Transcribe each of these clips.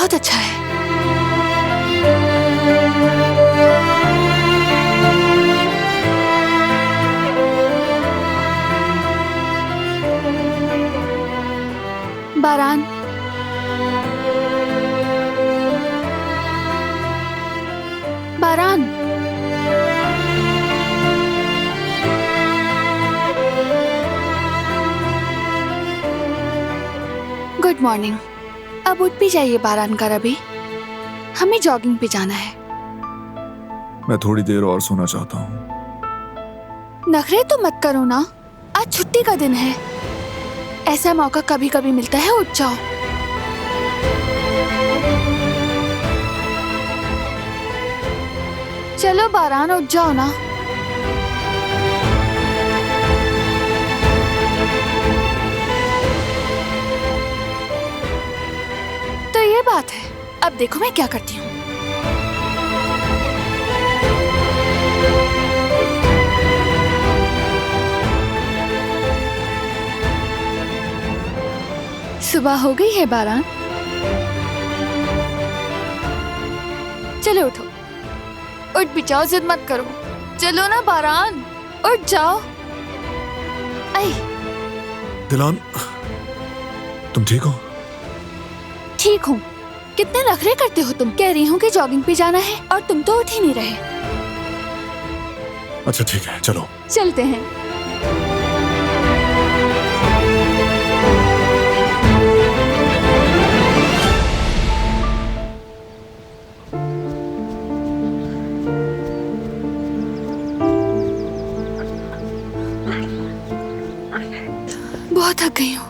बहुत अच्छा है। बारान, बारान, गुड मॉर्निंग। अब उठ भी जाइए बारान का रवि, हमें जॉगिंग पे जाना है। मैं थोड़ी देर और सोना चाहता हूँ। नखरे तो मत करो ना, आज छुट्टी का दिन है। ऐसा मौका कभी कभी मिलता है, उठ जाओ। चलो बारान, उठ जाओ ना। तो ये बात है, अब देखो मैं क्या करती हूँ। सुबह हो गई है बारान, चलो उठो। उठ भी जाओ, जिद मत करो। चलो ना बारान, उठ जाओ। आई, दिलान, तुम ठीक हो? ठीक हूँ। कितने नखरे करते हो तुम। कह रही हूँ कि जॉगिंग पे जाना है और तुम तो उठ ही नहीं रहे। अच्छा ठीक है, चलो चलते हैं। बहुत थक गई हूँ,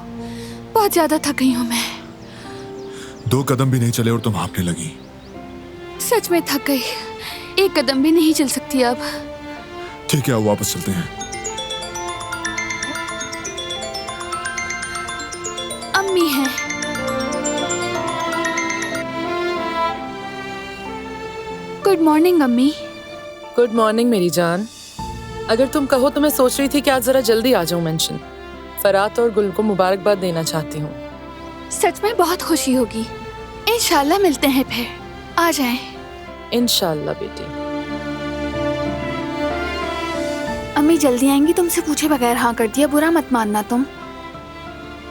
बहुत ज्यादा थक गई हूँ मैं। 2 कदम भी नहीं चले और तुम हाँफने लगी। सच में थक गई, 1 कदम भी नहीं चल सकती अब। ठीक है, अब वापस चलते हैं। अम्मी है। गुड मॉर्निंग अम्मी। गुड मॉर्निंग मेरी जान। अगर तुम कहो तो मैं सोच रही थी कि आज जरा जल्दी आ जाऊं मेंशन। फरात और गुल को मुबारकबाद देना चाहती हूँ। सच में बहुत खुशी होगी। इंशाल्लाह मिलते हैं फिर। आ जाएं। इंशाल्लाह बेटी। अम्मी जल्दी आएंगी, तुमसे पूछे बगैर हाँ कर दिया, बुरा मत मानना तुम।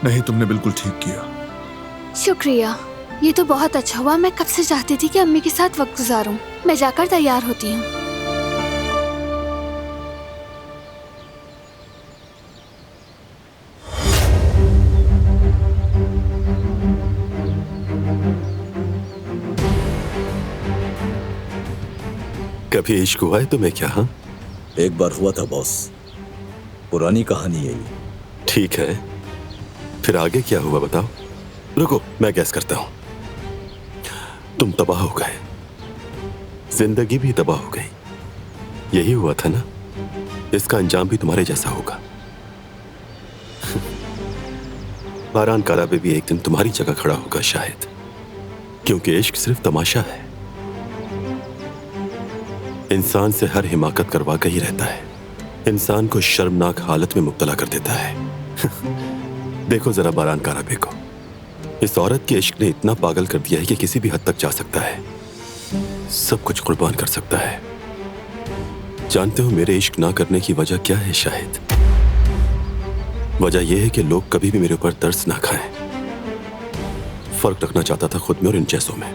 नहीं, तुमने बिल्कुल ठीक किया। शुक्रिया, ये तो बहुत अच्छा हुआ। मैं कब से चाहती थी कि अम्मी के साथ वक्त गुजारूं। मैं जाकर तैयार होती हूँ। कभी इश्क हुआ है तुम्हें क्या? हाँ, एक बार हुआ था बॉस, पुरानी कहानी है ये। ठीक है, फिर आगे क्या हुआ बताओ। रुको, मैं गैस करता हूं। तुम तबाह हो गए, जिंदगी भी तबाह हो गई। यही हुआ था ना? इसका अंजाम भी तुम्हारे जैसा होगा। बारान काराबे भी एक दिन तुम्हारी जगह खड़ा होगा शायद, क्योंकि इश्क सिर्फ तमाशा है। इंसान से हर हिमाकत करवा कर ही रहता है, इंसान को शर्मनाक हालत में मुब्तला कर देता है। देखो जरा बारान काराबे को, इस औरत के इश्क ने इतना पागल कर दिया है कि किसी भी हद तक जा सकता है, सब कुछ कुर्बान कर सकता है। जानते हो मेरे इश्क ना करने की वजह क्या है? शायद वजह यह है कि लोग कभी भी मेरे ऊपर तरस ना खाएं। फर्क रखना चाहता था खुद में और इन जैसों में।